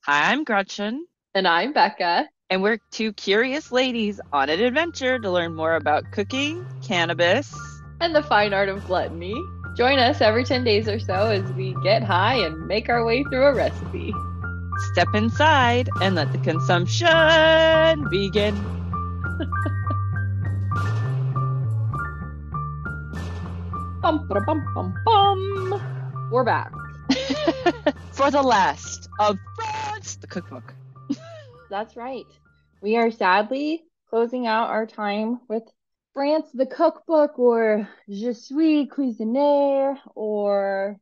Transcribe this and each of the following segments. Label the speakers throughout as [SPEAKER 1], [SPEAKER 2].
[SPEAKER 1] Hi, I'm Gretchen,
[SPEAKER 2] And I'm Becca.
[SPEAKER 1] and we're two curious ladies on an adventure to learn more about cooking, cannabis.
[SPEAKER 2] And the fine art of gluttony. Join us every 10 days or so as we get high and make our way through a recipe.
[SPEAKER 1] Step inside and let the consumption begin.
[SPEAKER 2] Bum, ba, bum, bum, bum. We're back.
[SPEAKER 1] For the last of France, the cookbook.
[SPEAKER 2] That's right. We are sadly closing out our time with France, the cookbook, or Je suis cuisinier, or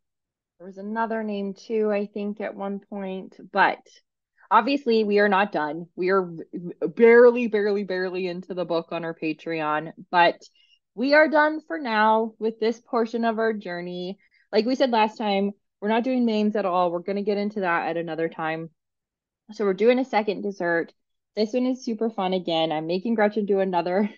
[SPEAKER 2] there was another name too, I think, at one point. But obviously, we are not done. We are barely into the book on our Patreon, but we are done for now with this portion of our journey. Like we said last time, we're not doing mains at all. We're going to get into that at another time. So we're doing a second dessert. This one is super fun again. I'm making Gretchen do another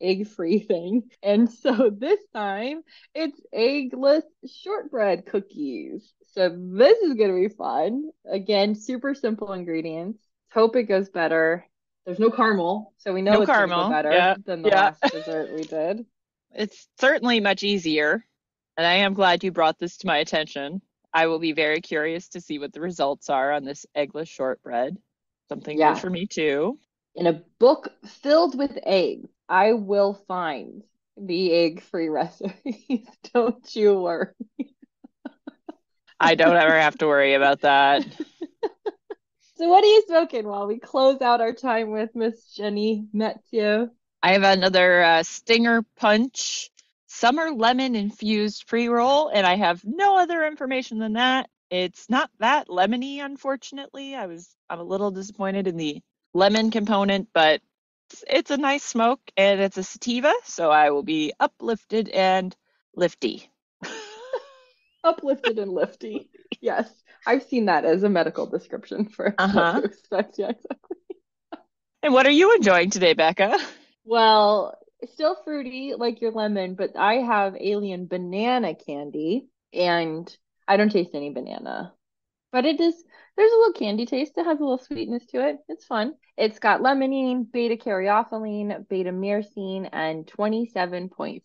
[SPEAKER 2] egg-free thing. And so this time it's eggless shortbread cookies. So this is going to be fun. Again, super simple ingredients. Hope it goes better. There's no caramel, so we know
[SPEAKER 1] No
[SPEAKER 2] it's going to go
[SPEAKER 1] caramel.
[SPEAKER 2] better
[SPEAKER 1] Yeah,
[SPEAKER 2] than the
[SPEAKER 1] yeah.
[SPEAKER 2] last dessert we did.
[SPEAKER 1] It's certainly much easier, and I am glad you brought this to my attention. I will be very curious to see what the results are on this eggless shortbread. Something new
[SPEAKER 2] Yeah,
[SPEAKER 1] for me, too.
[SPEAKER 2] in a book filled with eggs, I will find the egg-free recipes. Don't you worry.
[SPEAKER 1] I don't ever have to worry about that.
[SPEAKER 2] So what are you smoking while we close out our time with Miss Jenny Mathiot?
[SPEAKER 1] I have another Stinger Punch summer lemon infused pre-roll, and I have no other information than that. It's not that lemony, unfortunately. I'm a little disappointed in the lemon component, but it's a nice smoke and it's a sativa, so I will be uplifted and lifty.
[SPEAKER 2] Uplifted and lifty. Yes, I've seen that as a medical description for what to
[SPEAKER 1] Uh-huh.
[SPEAKER 2] expect. Yeah, exactly.
[SPEAKER 1] And what are you enjoying today, Becca?
[SPEAKER 2] Well, still fruity like your lemon, but I have alien banana candy, and I don't taste any banana. But there's a little candy taste. It has a little sweetness to it. It's fun. It's got limonene, beta caryophyllene, beta myrcene, and 27.4%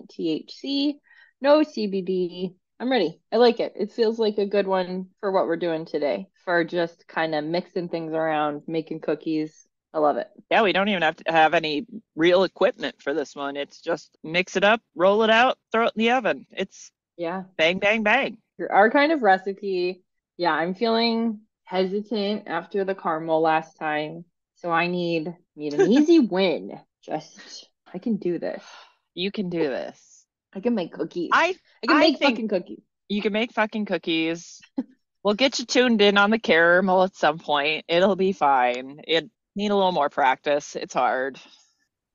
[SPEAKER 2] THC. No CBD. I'm ready. I like it. It feels like a good one for what we're doing today, for just kind of mixing things around, making cookies. I love it.
[SPEAKER 1] Yeah, we don't even have to have any real equipment for this one. It's just mix it up, roll it out, throw it in the oven. It's
[SPEAKER 2] Yeah.
[SPEAKER 1] bang, bang, bang.
[SPEAKER 2] Our kind of recipe. Yeah, I'm feeling hesitant after the caramel last time, so I need an easy win. Just I can do this.
[SPEAKER 1] You can do this.
[SPEAKER 2] I can make cookies.
[SPEAKER 1] I
[SPEAKER 2] I can
[SPEAKER 1] I
[SPEAKER 2] make
[SPEAKER 1] think
[SPEAKER 2] fucking cookies.
[SPEAKER 1] you can make fucking cookies. We'll get you tuned in on the caramel at some point. It'll be fine. It need a little more practice. It's hard.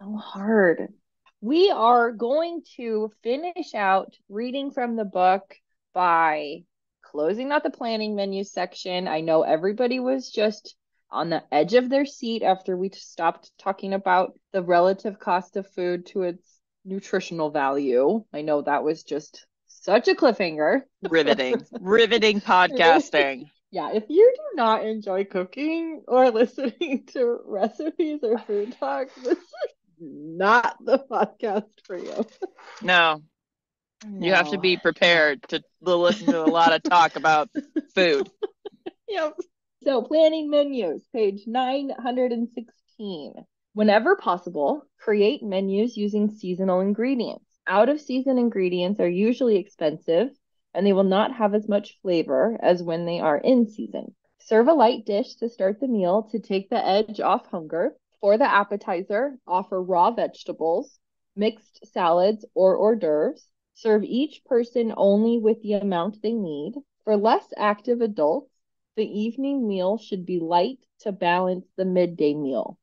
[SPEAKER 2] So hard. We are going to finish out reading from the book by closing out the planning menu section. I know everybody was just on the edge of their seat after we stopped talking about the relative cost of food to its nutritional value. I know that was just such a cliffhanger.
[SPEAKER 1] Riveting. Riveting podcasting.
[SPEAKER 2] Yeah, if you do not enjoy cooking or listening to recipes or food talk, this is not the podcast for you.
[SPEAKER 1] No, you have to
[SPEAKER 2] No,
[SPEAKER 1] be
[SPEAKER 2] no.
[SPEAKER 1] prepared to listen to a lot of talk about food.
[SPEAKER 2] Yep. So, planning menus, page 916. Whenever possible, create menus using seasonal ingredients. Out of season ingredients are usually expensive and they will not have as much flavor as when they are in season. Serve a light dish to start the meal to take the edge off hunger. For the appetizer, offer raw vegetables, mixed salads, or hors d'oeuvres. Serve each person only with the amount they need. For less active adults, the evening meal should be light to balance the midday meal.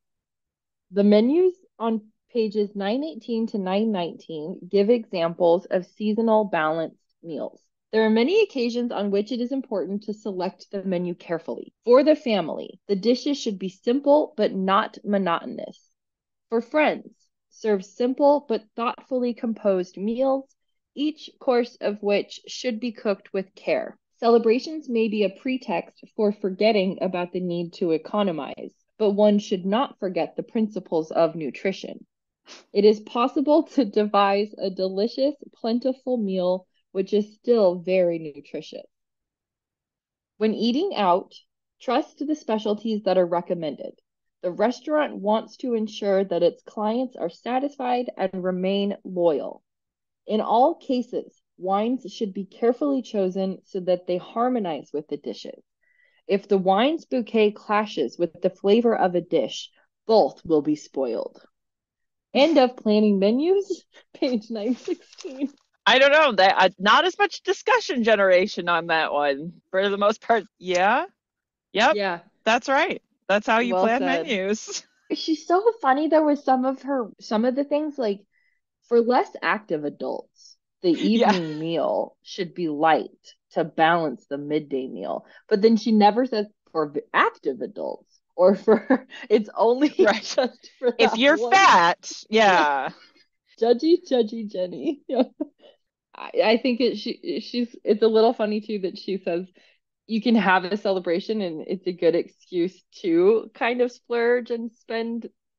[SPEAKER 2] The menus on pages 918 to 919 give examples of seasonal balanced meals. There are many occasions on which it is important to select the menu carefully. For the family, the dishes should be simple but not monotonous. For friends, serve simple but thoughtfully composed meals, each course of which should be cooked with care. Celebrations may be a pretext for forgetting about the need to economize, but one should not forget the principles of nutrition. It is possible to devise a delicious, plentiful meal which is still very nutritious. When eating out, trust the specialties that are recommended. The restaurant wants to ensure that its clients are satisfied and remain loyal. In all cases, wines should be carefully chosen so that they harmonize with the dishes. If the wine's bouquet clashes with the flavor of a dish, both will be spoiled. End of planning menus, page 916.
[SPEAKER 1] I don't know that not as much discussion generation on that one for the most part. Yeah. Yep.
[SPEAKER 2] Yeah,
[SPEAKER 1] That's right. That's how you
[SPEAKER 2] well
[SPEAKER 1] plan
[SPEAKER 2] said.
[SPEAKER 1] menus.
[SPEAKER 2] She's so funny though with some of the things like for less active adults, the
[SPEAKER 1] Yeah.
[SPEAKER 2] evening meal should be light to balance the midday meal. But then she never says for active adults or for it's only
[SPEAKER 1] Right.
[SPEAKER 2] just for
[SPEAKER 1] If
[SPEAKER 2] that
[SPEAKER 1] you're
[SPEAKER 2] one.
[SPEAKER 1] fat,
[SPEAKER 2] Yeah.
[SPEAKER 1] yeah.
[SPEAKER 2] Judgy Jenny. Yeah. I think she's it's a little funny too that she says you can have a celebration and it's a good excuse to kind of splurge and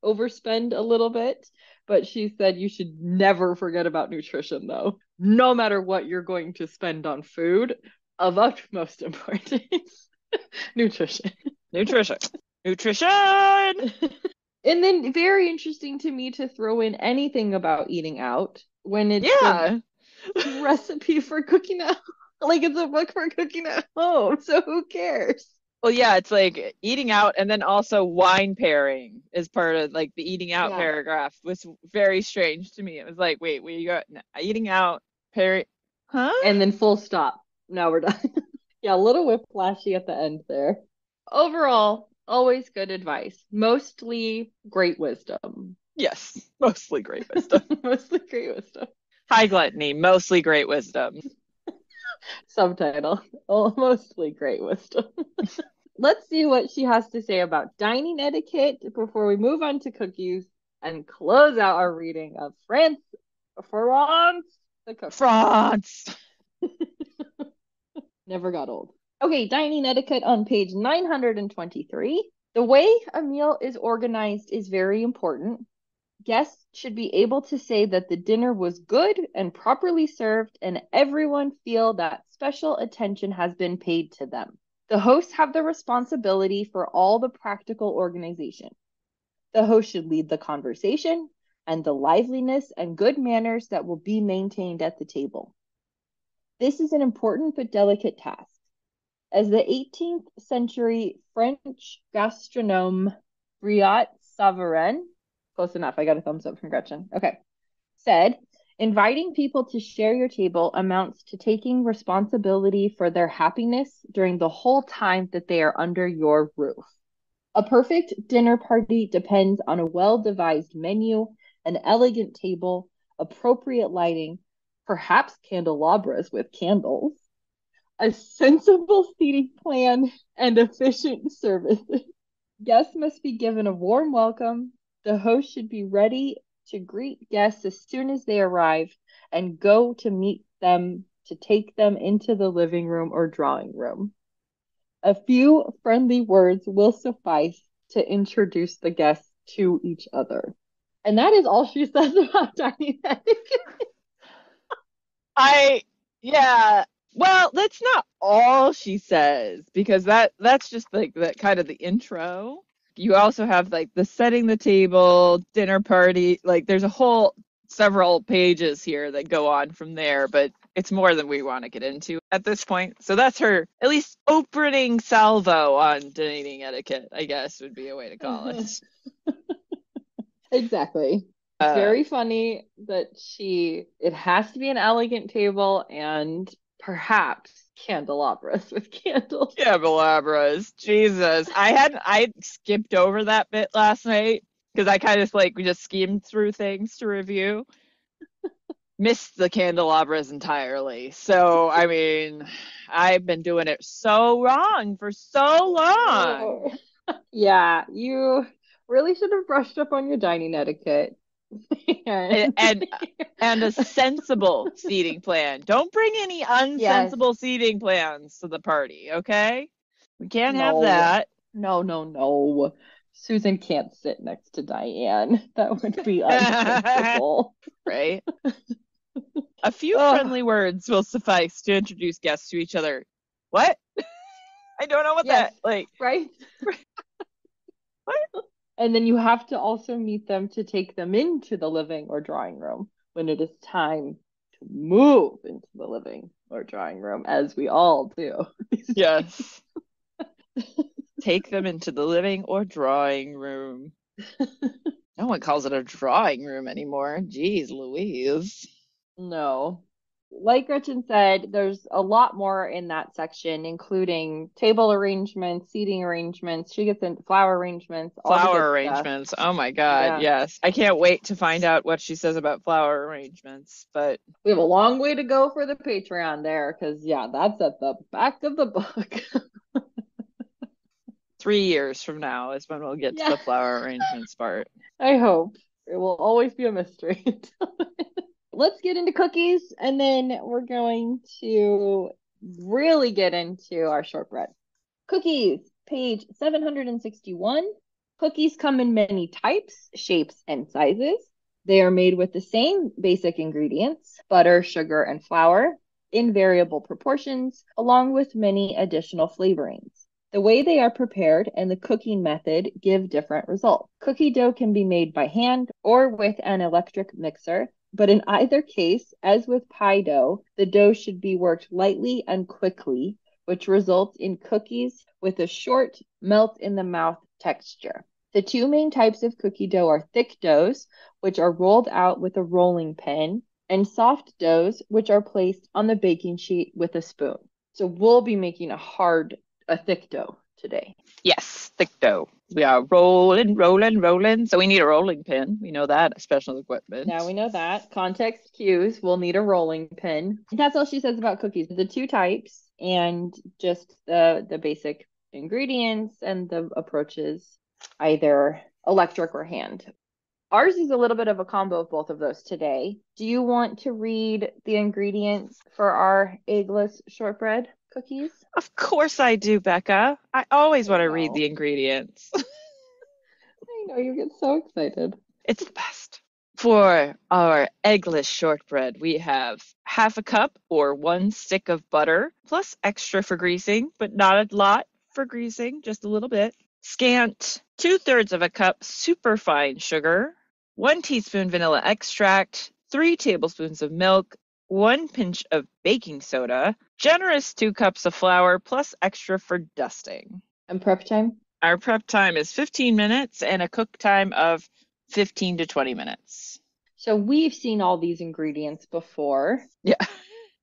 [SPEAKER 2] overspend a little bit. But she said you should never forget about nutrition though. No matter what you're going to spend on food, of utmost importance, nutrition.
[SPEAKER 1] Nutrition. Nutrition.
[SPEAKER 2] And then very interesting to me to throw in anything about eating out when it's a
[SPEAKER 1] Yeah.
[SPEAKER 2] recipe for cooking at like it's a book for cooking at home. So who cares?
[SPEAKER 1] Well, yeah, it's like eating out and then also wine pairing is part of like the eating out
[SPEAKER 2] Yeah.
[SPEAKER 1] paragraph was very strange to me. It was like, wait, we got eating out pairing, huh?
[SPEAKER 2] And then full stop. Now we're done. Yeah, a little whiplashy at the end there. Overall, always good advice. Mostly great wisdom.
[SPEAKER 1] Yes, mostly great wisdom.
[SPEAKER 2] Mostly great wisdom.
[SPEAKER 1] High gluttony, mostly great wisdom.
[SPEAKER 2] Subtitle. Oh, mostly great wisdom. Let's see what she has to say about dining etiquette before we move on to cookies and close out our reading of France, the cook.
[SPEAKER 1] France.
[SPEAKER 2] Never got old. Okay, dining etiquette on page 923. The way a meal is organized is very important. Guests should be able to say that the dinner was good and properly served, and everyone feel that special attention has been paid to them. The hosts have the responsibility for all the practical organization. The host should lead the conversation and the liveliness and good manners that will be maintained at the table. This is an important but delicate task. As the 18th century French gastronome Briot Savarin, close enough, I got a thumbs up from Gretchen, okay, said, inviting people to share your table amounts to taking responsibility for their happiness during the whole time that they are under your roof. A perfect dinner party depends on a well-devised menu, an elegant table, appropriate lighting, perhaps candelabras with candles, a sensible seating plan, and efficient services. Guests must be given a warm welcome. The host should be ready to greet guests as soon as they arrive and go to meet them to take them into the living room or drawing room. A few friendly words will suffice to introduce the guests to each other. And that is all she says about dining etiquette.
[SPEAKER 1] Yeah. Well, that's not all she says because that's just like that kind of the intro. You also have like the setting the table, dinner party, like there's a whole several pages here that go on from there, but it's more than we want to get into at this point. So that's her at least opening salvo on dating etiquette, I guess would be a way to call it.
[SPEAKER 2] Exactly. It's very funny that it has to be an elegant table and perhaps candelabras with candles.
[SPEAKER 1] Candelabras. Jesus. I skipped over that bit last night because I kind of like we just skimmed through things to review. Missed the candelabras entirely. So, I mean, I've been doing it so wrong for so long.
[SPEAKER 2] Oh. Yeah, you really should have brushed up on your dining etiquette.
[SPEAKER 1] and,
[SPEAKER 2] And
[SPEAKER 1] and and a sensible seating plan. Don't bring any
[SPEAKER 2] yes,
[SPEAKER 1] unsensible seating plans to the party, okay? We can't have
[SPEAKER 2] no,
[SPEAKER 1] that.
[SPEAKER 2] no, no, no. Susan can't sit next to Diane. That would be uncomfortable.
[SPEAKER 1] Right? A few
[SPEAKER 2] Oh,
[SPEAKER 1] friendly words will suffice to introduce guests to each other. What? I don't know what
[SPEAKER 2] yes,
[SPEAKER 1] that like.
[SPEAKER 2] right?
[SPEAKER 1] What?
[SPEAKER 2] And then you have to also meet them to take them into the living or drawing room when it is time to move into the living or drawing room, as we all do these
[SPEAKER 1] Yes. Take them into the living or drawing room.
[SPEAKER 2] days.
[SPEAKER 1] No one calls it a drawing room anymore. Jeez Louise.
[SPEAKER 2] No. Like Gretchen said, there's a lot more in that section, including table arrangements, seating arrangements. She gets into flower arrangements, all the good
[SPEAKER 1] Flower
[SPEAKER 2] stuff.
[SPEAKER 1] arrangements. Oh my God.
[SPEAKER 2] Yeah.
[SPEAKER 1] Yes. I can't wait to find out what she says about flower arrangements. But
[SPEAKER 2] We have a long way to go for the Patreon there, because, yeah, that's at the back of the book.
[SPEAKER 1] 3 years from now is when we'll get to
[SPEAKER 2] Yeah,
[SPEAKER 1] the flower arrangements part.
[SPEAKER 2] I hope. It will always be a mystery. Let's get into cookies, and then we're going to really get into our shortbread. Cookies, page 761. Cookies come in many types, shapes, and sizes. They are made with the same basic ingredients, butter, sugar, and flour, in variable proportions, along with many additional flavorings. The way they are prepared and the cooking method give different results. Cookie dough can be made by hand or with an electric mixer, but in either case, as with pie dough, the dough should be worked lightly and quickly, which results in cookies with a short, melt in the mouth texture. The two main types of cookie dough are thick doughs, which are rolled out with a rolling pin, and soft doughs, which are placed on the baking sheet with a spoon. So we'll be making a thick dough today.
[SPEAKER 1] Yes, thick dough. We are rolling, rolling, rolling. So we need a rolling pin. We know that, special
[SPEAKER 2] Now
[SPEAKER 1] equipment.
[SPEAKER 2] we know that. Context cues, we'll need a rolling pin. That's all she says about cookies. The two types and just the basic ingredients and the approaches, either electric or hand. Ours is a little bit of a combo of both of those today. Do you want to read the ingredients for our eggless shortbread cookies?
[SPEAKER 1] Of course I do, Becca. I always
[SPEAKER 2] I
[SPEAKER 1] want to read
[SPEAKER 2] know.
[SPEAKER 1] the ingredients.
[SPEAKER 2] I know you get so excited.
[SPEAKER 1] It's the best. For our eggless shortbread, we have half a cup or 1 stick of butter, plus extra for greasing, but not a lot for greasing, just a little bit. Scant 2/3 of a cup superfine sugar, 1 teaspoon vanilla extract, 3 tablespoons of milk, 1 pinch of baking soda, generous 2 cups of flour, plus extra for dusting.
[SPEAKER 2] And prep time?
[SPEAKER 1] Our prep time is 15 minutes and a cook time of 15 to 20 minutes.
[SPEAKER 2] So we've seen all these ingredients before,
[SPEAKER 1] Yeah,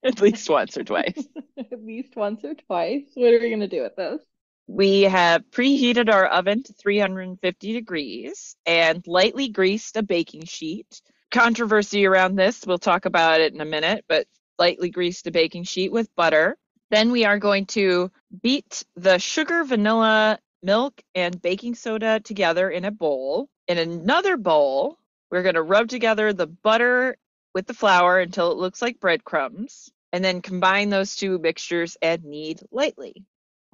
[SPEAKER 1] at least once or twice.
[SPEAKER 2] at least once or twice. What are we going to do with this?
[SPEAKER 1] We have preheated our oven to 350 degrees and lightly greased a baking sheet. Controversy around this, we'll talk about it in a minute, but lightly greased a baking sheet with butter. Then we are going to beat the sugar, vanilla, milk, and baking soda together in a bowl. In another bowl, we're going to rub together the butter with the flour until it looks like breadcrumbs, and then combine those two mixtures and knead lightly.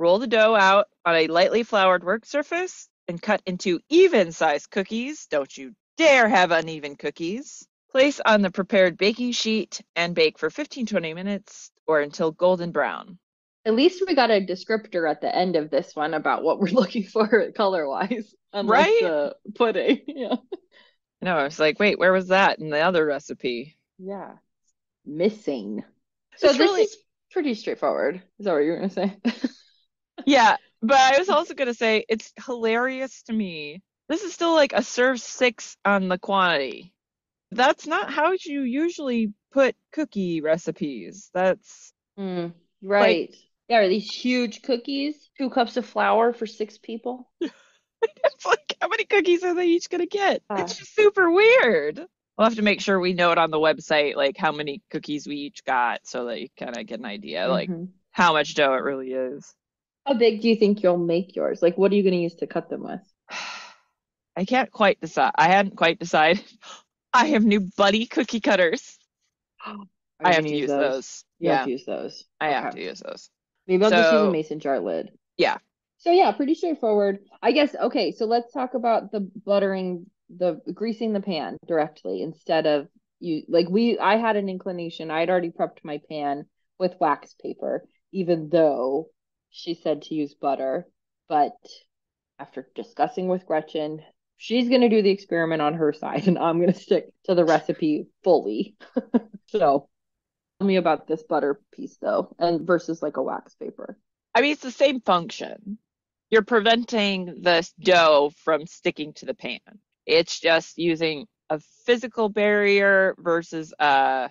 [SPEAKER 1] Roll the dough out on a lightly floured work surface and cut into even-sized cookies. Don't you dare have uneven cookies. Place on the prepared baking sheet and bake for 15-20 minutes or until golden brown.
[SPEAKER 2] At least we got a descriptor at the end of this one about what we're looking for color-wise, unlike
[SPEAKER 1] Right?
[SPEAKER 2] the pudding. Yeah.
[SPEAKER 1] No, I was like, wait, where was that in the other recipe?
[SPEAKER 2] Yeah. Missing. So
[SPEAKER 1] It's
[SPEAKER 2] this
[SPEAKER 1] really,
[SPEAKER 2] is pretty straightforward. Is that what you were going to say?
[SPEAKER 1] yeah, but I was also going to say it's hilarious to me. This is still like a serve 6 on the quantity. That's not how you usually put cookie recipes. That's
[SPEAKER 2] Mm,
[SPEAKER 1] like,
[SPEAKER 2] right. Yeah, are these huge cookies? 2 cups of flour for 6 people?
[SPEAKER 1] it's like, how many cookies are they each going to get?
[SPEAKER 2] Uh,
[SPEAKER 1] It's just super weird. We'll have to make sure we note on the website, like, how many cookies we each got so that you kind of get an idea, like,
[SPEAKER 2] hmm
[SPEAKER 1] how much dough it really is.
[SPEAKER 2] How big do you think you'll make yours? Like, what are you going to use to cut them with?
[SPEAKER 1] I can't quite decide. I hadn't quite decided. I have new Buddy cookie cutters.
[SPEAKER 2] Are
[SPEAKER 1] I
[SPEAKER 2] you
[SPEAKER 1] have
[SPEAKER 2] gonna
[SPEAKER 1] to
[SPEAKER 2] use
[SPEAKER 1] use
[SPEAKER 2] those?
[SPEAKER 1] those.
[SPEAKER 2] You have to
[SPEAKER 1] Yeah,
[SPEAKER 2] use those.
[SPEAKER 1] I have
[SPEAKER 2] Okay.
[SPEAKER 1] to use those.
[SPEAKER 2] Maybe I'll just use a
[SPEAKER 1] So,
[SPEAKER 2] mason jar lid.
[SPEAKER 1] yeah.
[SPEAKER 2] So yeah, pretty straightforward. I guess, okay, so let's talk about the buttering, the greasing the pan directly instead of you like I had an inclination. I had already prepped my pan with wax paper, even though she said to use butter. But after discussing with Gretchen, she's gonna do the experiment on her side, and I'm gonna stick to the recipe fully. So tell me about this butter piece though, and versus like a wax paper.
[SPEAKER 1] I mean, it's the same function. You're preventing the dough from sticking to the pan. It's just using a physical barrier versus a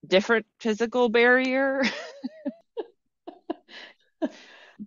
[SPEAKER 1] different physical barrier.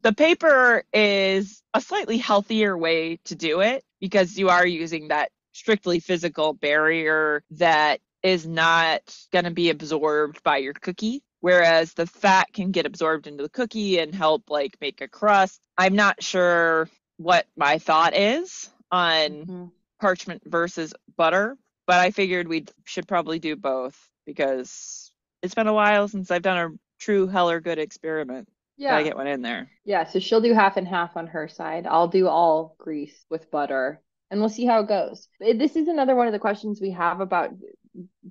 [SPEAKER 1] The paper is a slightly healthier way to do it because you are using that strictly physical barrier that is not going to be absorbed by your cookie. Whereas the fat can get absorbed into the cookie and help like make a crust. I'm not sure what my thought is on
[SPEAKER 2] Hmm.
[SPEAKER 1] parchment versus butter, but I figured we should probably do both because it's been a while since I've done a true hell or good experiment. Gotta
[SPEAKER 2] Yeah.
[SPEAKER 1] get one in there.
[SPEAKER 2] Yeah, so she'll do half and half on her side. I'll do all grease with butter, and we'll see how it goes. This is another one of the questions we have about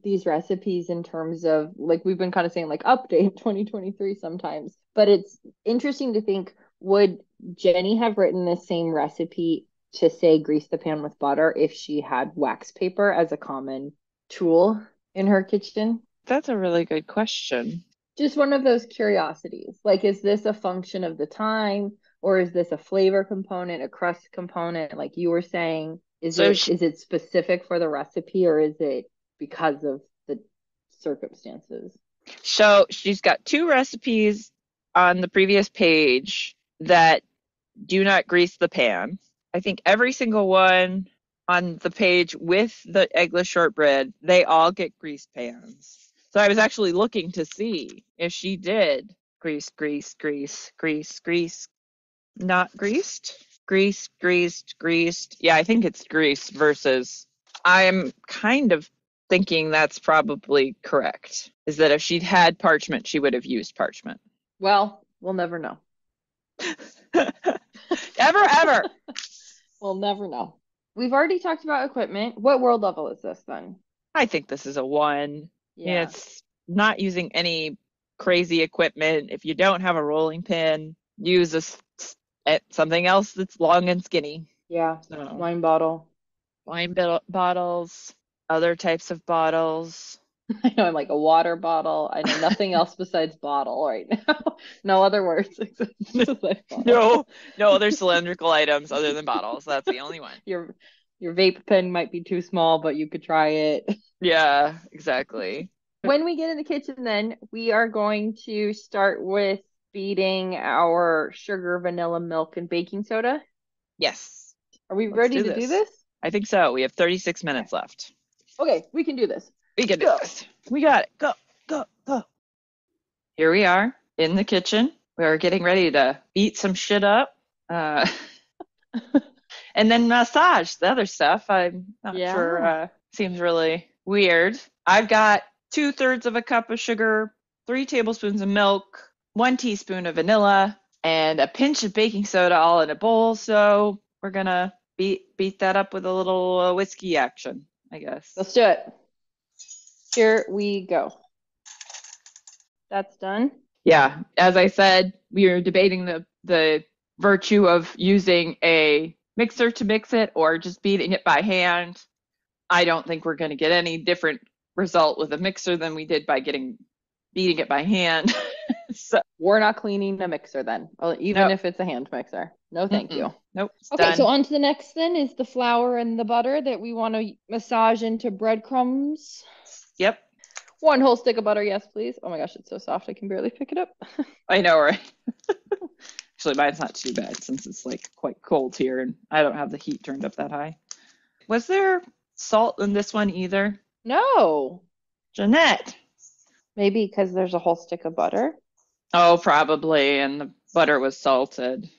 [SPEAKER 2] these recipes in terms of like we've been kind of saying like update 2023 sometimes, but it's interesting to think, would Jenny have written the same recipe to say grease the pan with butter if she had wax paper as a common tool in her kitchen?
[SPEAKER 1] That's a really good question.
[SPEAKER 2] Just one of those curiosities. Like, is this a function of the time, or is this a flavor component, a crust component? Like you were saying,
[SPEAKER 1] So
[SPEAKER 2] is it specific for the recipe, or is it because of the circumstances?
[SPEAKER 1] she's got two recipes on the previous page that do not grease the pan. I think every single one on the page with the eggless shortbread, they all get greased pans. So I was actually looking to see if she did grease, not greased, greased. Yeah, I think it's greased versus. I'm kind of thinking that's probably correct. Is that if she'd had parchment, she would have used parchment.
[SPEAKER 2] Well, we'll never know.
[SPEAKER 1] Ever.
[SPEAKER 2] We'll never know. We've already talked about equipment. What world level is this then?
[SPEAKER 1] I think this is a one.
[SPEAKER 2] Yeah.
[SPEAKER 1] It's not using any crazy equipment. If you don't have a rolling pin, use something else that's long and skinny.
[SPEAKER 2] Yeah.
[SPEAKER 1] So
[SPEAKER 2] Wine bottle.
[SPEAKER 1] bottles, other types of bottles.
[SPEAKER 2] I know I'm like a water bottle. I know nothing else besides bottle right now. No other words except besides bottle.
[SPEAKER 1] No, no other cylindrical items other than bottles. That's the only one.
[SPEAKER 2] Your your vape pen might be too small, but you could try it.
[SPEAKER 1] Yeah, exactly.
[SPEAKER 2] When we get in the kitchen, then we are going to start with beating our sugar, vanilla, milk, and baking soda.
[SPEAKER 1] Yes,
[SPEAKER 2] Are we
[SPEAKER 1] let's
[SPEAKER 2] ready
[SPEAKER 1] do
[SPEAKER 2] to do
[SPEAKER 1] this.
[SPEAKER 2] this?
[SPEAKER 1] I think so. We have 36
[SPEAKER 2] Okay.
[SPEAKER 1] minutes left.
[SPEAKER 2] Okay, we can do this.
[SPEAKER 1] We can do
[SPEAKER 2] Go.
[SPEAKER 1] this. We got it. Go. Here we are in the kitchen. We are getting ready to beat some shit up. Uh, and then massage the other stuff. I'm not sure.
[SPEAKER 2] Yeah.
[SPEAKER 1] Seems really weird. I've got 2/3 of a cup of sugar, 3 tablespoons of milk, 1 teaspoon of vanilla, and a pinch of baking soda all in a bowl. So we're gonna beat that up with a little whiskey action, I guess.
[SPEAKER 2] Let's do it. Here we go. That's done.
[SPEAKER 1] Yeah, as I said, we are debating the virtue of using a mixer to mix it or just beating it by hand. I don't think we're going to get any different result with a mixer than we did by beating it by hand. So
[SPEAKER 2] We're not cleaning a mixer then, even
[SPEAKER 1] no,
[SPEAKER 2] if it's a hand mixer. No, thank you.
[SPEAKER 1] nope, it's
[SPEAKER 2] Okay, so
[SPEAKER 1] done.
[SPEAKER 2] on to the next then is the flour and the butter that we want to massage into breadcrumbs.
[SPEAKER 1] Yep,
[SPEAKER 2] 1 whole stick of butter, yes, please. Oh my gosh, it's so soft I can barely pick it up.
[SPEAKER 1] I know, right? Actually, mine's not too bad since it's like quite cold here and I don't have the heat turned up that high. Was there salt in this one either?
[SPEAKER 2] No,
[SPEAKER 1] Ginette.
[SPEAKER 2] maybe because there's a whole stick of butter.
[SPEAKER 1] Oh, probably, and the butter was salted.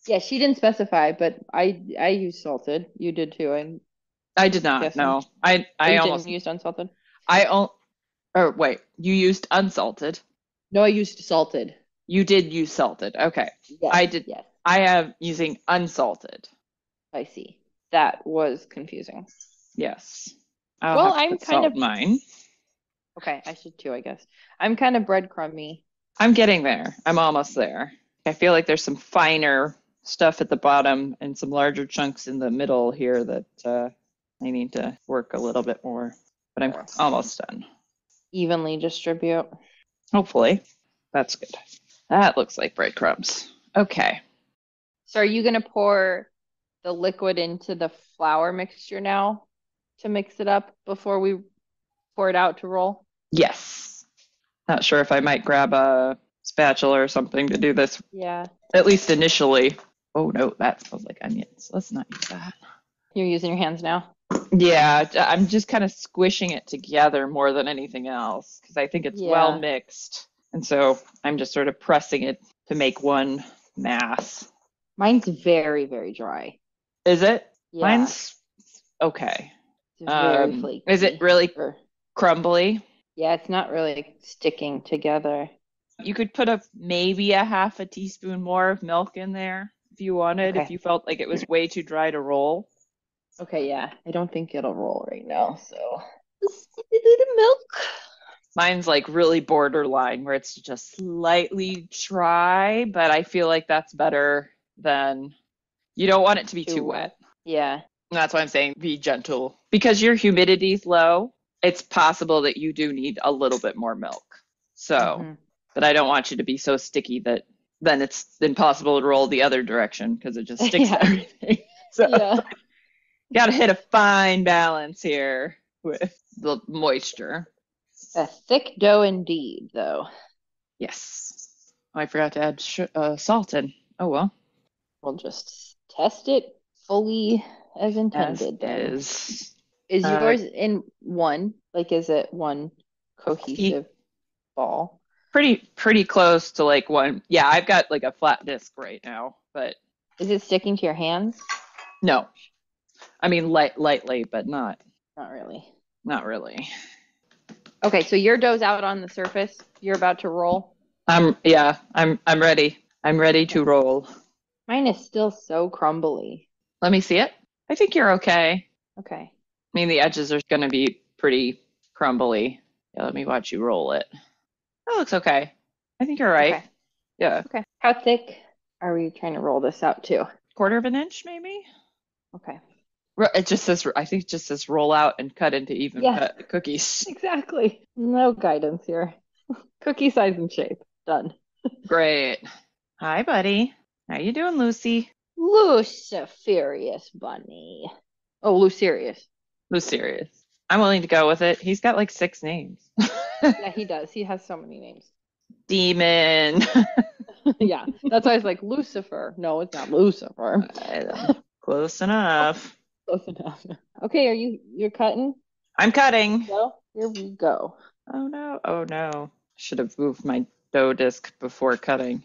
[SPEAKER 2] Yeah, she didn't specify, but I used salted. You did too. And
[SPEAKER 1] I did
[SPEAKER 2] I'm
[SPEAKER 1] not.
[SPEAKER 2] guessing.
[SPEAKER 1] No, I
[SPEAKER 2] You didn't
[SPEAKER 1] almost
[SPEAKER 2] use unsalted?
[SPEAKER 1] I oh or wait, you used unsalted.
[SPEAKER 2] No, I used salted.
[SPEAKER 1] You did use salted. Okay.
[SPEAKER 2] Yes,
[SPEAKER 1] I did.
[SPEAKER 2] yes.
[SPEAKER 1] I have using unsalted.
[SPEAKER 2] I see. That was confusing.
[SPEAKER 1] Yes. I'll
[SPEAKER 2] Well,
[SPEAKER 1] have to
[SPEAKER 2] I'm
[SPEAKER 1] put
[SPEAKER 2] kind
[SPEAKER 1] salt
[SPEAKER 2] of
[SPEAKER 1] in mine.
[SPEAKER 2] okay. I should too, I guess. I'm kind of breadcrumby.
[SPEAKER 1] I'm getting there. I'm almost there. I feel like there's some finer stuff at the bottom and some larger chunks in the middle here that I need to work a little bit more. But I'm
[SPEAKER 2] Or
[SPEAKER 1] almost done.
[SPEAKER 2] evenly distribute.
[SPEAKER 1] Hopefully. That's good. That looks like breadcrumbs. Okay.
[SPEAKER 2] So, are you gonna pour the liquid into the flour mixture now to mix it up before we pour it out to roll?
[SPEAKER 1] Yes. Not sure if I might grab a spatula or something to do this,
[SPEAKER 2] Yeah.
[SPEAKER 1] at least initially. Oh no, that smells like onions. Let's not use that.
[SPEAKER 2] You're using your hands now?
[SPEAKER 1] Yeah, I'm just kind of squishing it together more than anything else because I think it's well
[SPEAKER 2] Yeah.
[SPEAKER 1] mixed. And so I'm just sort of pressing it to make one mass.
[SPEAKER 2] Mine's very, very dry.
[SPEAKER 1] Is it?
[SPEAKER 2] Yeah.
[SPEAKER 1] Mine's okay.
[SPEAKER 2] It's very
[SPEAKER 1] Is it
[SPEAKER 2] flaky.
[SPEAKER 1] really
[SPEAKER 2] Or
[SPEAKER 1] crumbly?
[SPEAKER 2] yeah, it's not really sticking together.
[SPEAKER 1] You could put maybe a half a teaspoon more of milk in there if you wanted, if
[SPEAKER 2] Okay.
[SPEAKER 1] you felt like it was way too dry to roll.
[SPEAKER 2] Okay, yeah. I don't think it'll roll right now, so just a bit of milk.
[SPEAKER 1] Mine's like really borderline where it's just slightly dry, but I feel like that's better than you don't want it to be
[SPEAKER 2] Too
[SPEAKER 1] too
[SPEAKER 2] wet.
[SPEAKER 1] wet.
[SPEAKER 2] Yeah.
[SPEAKER 1] And that's why I'm saying be gentle. Because your humidity's low, it's possible that you do need a little bit more milk. So,
[SPEAKER 2] Hmm.
[SPEAKER 1] but I don't want you to be so sticky that then it's impossible to roll the other direction because it just sticks to
[SPEAKER 2] Yeah.
[SPEAKER 1] everything. So,
[SPEAKER 2] Yeah.
[SPEAKER 1] got to hit a fine balance here with the moisture.
[SPEAKER 2] A thick dough indeed, though.
[SPEAKER 1] Yes. Oh, I forgot to add salt in. Oh well,
[SPEAKER 2] We'll just test it fully as
[SPEAKER 1] as
[SPEAKER 2] intended then.
[SPEAKER 1] is.
[SPEAKER 2] Is
[SPEAKER 1] Uh,
[SPEAKER 2] yours in one? Like, is it one
[SPEAKER 1] e-
[SPEAKER 2] cohesive ball?
[SPEAKER 1] pretty close to like one. Yeah, I've got like a flat disc right now, but
[SPEAKER 2] Is it sticking to your hands?
[SPEAKER 1] no. I mean lightly, but
[SPEAKER 2] Not really.
[SPEAKER 1] not really.
[SPEAKER 2] Okay, so your dough's out on the surface. You're about to roll.
[SPEAKER 1] I'm ready. I'm ready
[SPEAKER 2] Okay.
[SPEAKER 1] to roll.
[SPEAKER 2] Mine is still so crumbly.
[SPEAKER 1] Let me see it. I think you're okay.
[SPEAKER 2] Okay.
[SPEAKER 1] I mean, the edges are going to be pretty crumbly. Yeah, let me watch you roll it. That looks okay. I think you're right.
[SPEAKER 2] Okay.
[SPEAKER 1] Yeah,
[SPEAKER 2] Okay. How thick are we trying to roll this out to?
[SPEAKER 1] quarter of an inch maybe.
[SPEAKER 2] Okay.
[SPEAKER 1] It just says, I think it just says roll out and cut into even
[SPEAKER 2] Yeah,
[SPEAKER 1] cut cookies.
[SPEAKER 2] exactly. No guidance here. Cookie size and shape. Done.
[SPEAKER 1] Great. Hi, buddy. How you doing, Lucy?
[SPEAKER 2] Luciferious bunny. Oh, Lucerius.
[SPEAKER 1] Lucerius. I'm willing to go with it. He's got like 6 names.
[SPEAKER 2] Yeah, he does. He has so many names.
[SPEAKER 1] Demon.
[SPEAKER 2] Yeah, that's why I was like Lucifer. No, it's not Lucifer.
[SPEAKER 1] Close enough.
[SPEAKER 2] Close enough. Okay, you're cutting?
[SPEAKER 1] I'm cutting.
[SPEAKER 2] Well, here we go.
[SPEAKER 1] Oh no. Oh no. Should have moved my dough disc before cutting.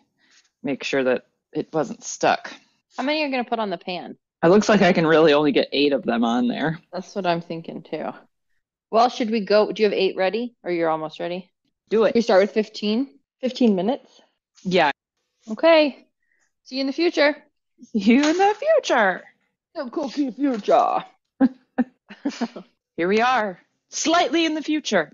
[SPEAKER 1] Make sure that it wasn't stuck.
[SPEAKER 2] How many are you gonna put on the pan?
[SPEAKER 1] It looks like I can really only get 8 of them on there.
[SPEAKER 2] That's what I'm thinking too. Well, should we go? Do you have 8 ready? Or you're almost ready?
[SPEAKER 1] Do
[SPEAKER 2] We
[SPEAKER 1] it.
[SPEAKER 2] start with 15? 15 minutes?
[SPEAKER 1] Yeah.
[SPEAKER 2] Okay. See you in the future.
[SPEAKER 1] See you in the future.
[SPEAKER 2] The cookie future.
[SPEAKER 1] Here we are. Slightly in the future.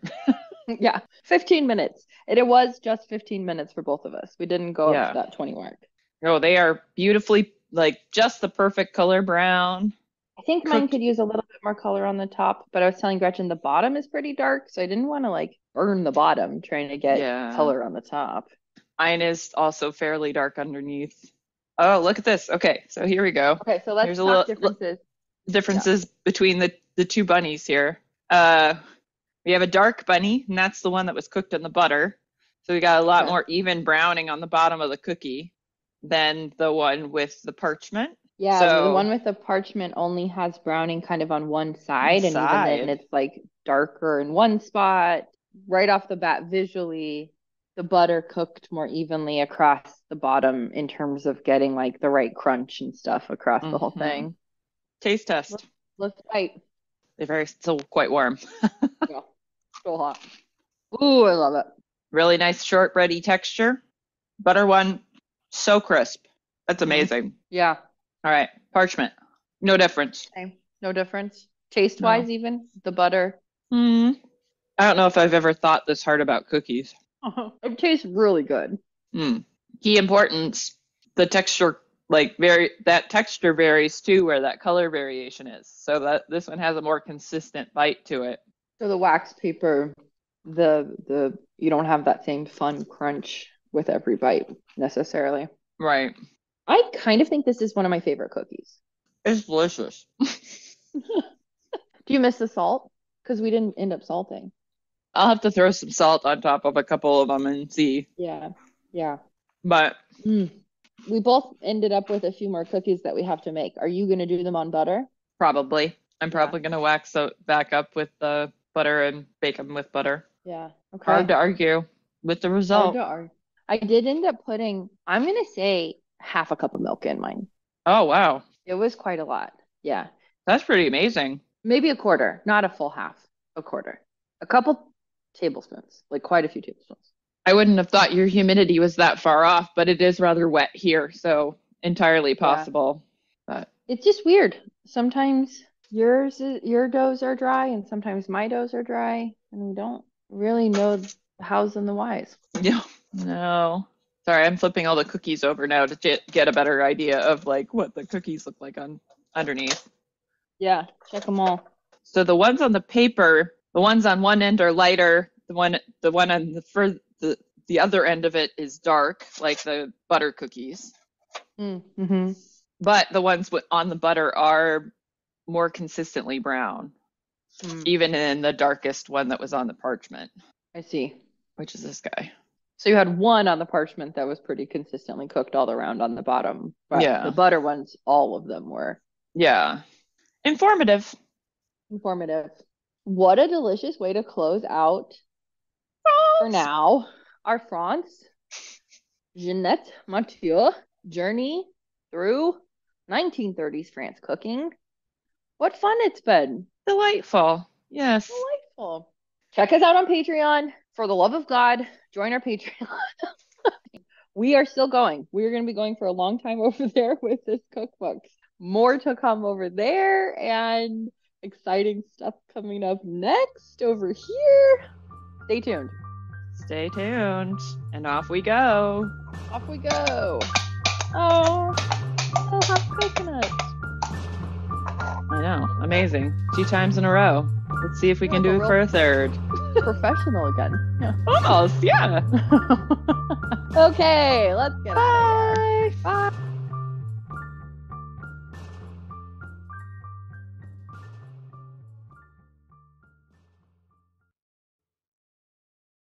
[SPEAKER 2] Yeah, 15 minutes. And it was just 15 minutes for both of us. We didn't go up to
[SPEAKER 1] Yeah.
[SPEAKER 2] that 20 mark.
[SPEAKER 1] Oh, they are beautifully, like, just the perfect color brown.
[SPEAKER 2] I think mine
[SPEAKER 1] Cooked.
[SPEAKER 2] could use a little bit more color on the top, but I was telling Gretchen the bottom is pretty dark, so I didn't want to like burn the bottom trying to get
[SPEAKER 1] Yeah.
[SPEAKER 2] color on the top.
[SPEAKER 1] Mine is also fairly dark underneath. Oh, look at this. Okay, so here we go.
[SPEAKER 2] Okay, so let's
[SPEAKER 1] Here's a
[SPEAKER 2] talk
[SPEAKER 1] little
[SPEAKER 2] differences.
[SPEAKER 1] differences between the two bunnies here. We have a dark bunny, and that's the one that was cooked in the butter. So we got a lot
[SPEAKER 2] Okay.
[SPEAKER 1] more even browning on the bottom of the cookie than the one with the parchment.
[SPEAKER 2] Yeah, the
[SPEAKER 1] So
[SPEAKER 2] one with the parchment only has browning kind of on one side, and even then
[SPEAKER 1] inside,
[SPEAKER 2] it's like darker in one spot. Right off the bat, visually, the butter cooked more evenly across the bottom in terms of getting like the right crunch and stuff across the whole
[SPEAKER 1] mhm.
[SPEAKER 2] thing.
[SPEAKER 1] Taste test.
[SPEAKER 2] Let's bite.
[SPEAKER 1] They're still quite warm.
[SPEAKER 2] Yeah, still hot. Ooh, I love it.
[SPEAKER 1] Really nice shortbready texture. Butter one, so crisp. That's amazing.
[SPEAKER 2] Yeah.
[SPEAKER 1] All right, parchment. No difference.
[SPEAKER 2] Okay. No difference. Taste
[SPEAKER 1] No.
[SPEAKER 2] wise, even the butter.
[SPEAKER 1] I don't know if I've ever thought this hard about cookies.
[SPEAKER 2] It tastes really good.
[SPEAKER 1] Key importance. The texture, that texture varies too, where that color variation is. So that this one has a more consistent bite to it.
[SPEAKER 2] So the wax paper, the you don't have that same fun crunch with every bite necessarily.
[SPEAKER 1] Right.
[SPEAKER 2] I kind of think this is one of my favorite cookies.
[SPEAKER 1] It's delicious.
[SPEAKER 2] Do you miss the salt? Because we didn't end up salting.
[SPEAKER 1] I'll have to throw some salt on top of a couple of them and see.
[SPEAKER 2] Yeah. Yeah.
[SPEAKER 1] But
[SPEAKER 2] We both ended up with a few more cookies that we have to make. Are you going to do them on butter?
[SPEAKER 1] probably. I'm probably going to wax back up with the butter and bake them with butter.
[SPEAKER 2] Yeah. Okay.
[SPEAKER 1] Hard to argue with the result.
[SPEAKER 2] I did end up putting, I'm going to say half a cup of milk in mine.
[SPEAKER 1] Oh, wow.
[SPEAKER 2] It was quite a lot. Yeah.
[SPEAKER 1] That's pretty amazing.
[SPEAKER 2] Maybe a quarter, not a full half, a quarter. A couple tablespoons, like quite a few tablespoons.
[SPEAKER 1] I wouldn't have thought your humidity was that far off, but it is rather wet here, so entirely possible. But
[SPEAKER 2] it's just weird. Sometimes your doughs are dry and sometimes my doughs are dry, and we don't really know the hows and the whys.
[SPEAKER 1] yeah, no. Sorry, I'm flipping all the cookies over now to get a better idea of like what the cookies look like underneath.
[SPEAKER 2] Yeah, check them all.
[SPEAKER 1] So the ones on the paper, the ones on one end are lighter. The one on the other end of it is dark, like the butter cookies.
[SPEAKER 2] Mm-hmm.
[SPEAKER 1] But the ones on the butter are more consistently brown, even in the darkest one that was on the parchment.
[SPEAKER 2] I see.
[SPEAKER 1] Which is this guy.
[SPEAKER 2] So you had one on the parchment that was pretty consistently cooked all around on the bottom. But
[SPEAKER 1] yeah.
[SPEAKER 2] The butter ones, all of them were.
[SPEAKER 1] Yeah. Informative.
[SPEAKER 2] What a delicious way to close out for now our France Ginette Mathiot journey through 1930s France cooking. What fun it's been.
[SPEAKER 1] Delightful. Yes.
[SPEAKER 2] Delightful. Check us out on Patreon. For the love of God, join our Patreon. We are still going. We're going to be going for a long time over there with this cookbook. More to come over there and exciting stuff coming up next over here. Stay tuned.
[SPEAKER 1] Stay tuned. And off we go.
[SPEAKER 2] Off we go. Oh, I'll have coconuts.
[SPEAKER 1] I know. Amazing. 2 times in a row. Let's see if we can do it for a third.
[SPEAKER 2] Professional again. Yeah.
[SPEAKER 1] Almost, yeah.
[SPEAKER 2] Okay, let's get out of here.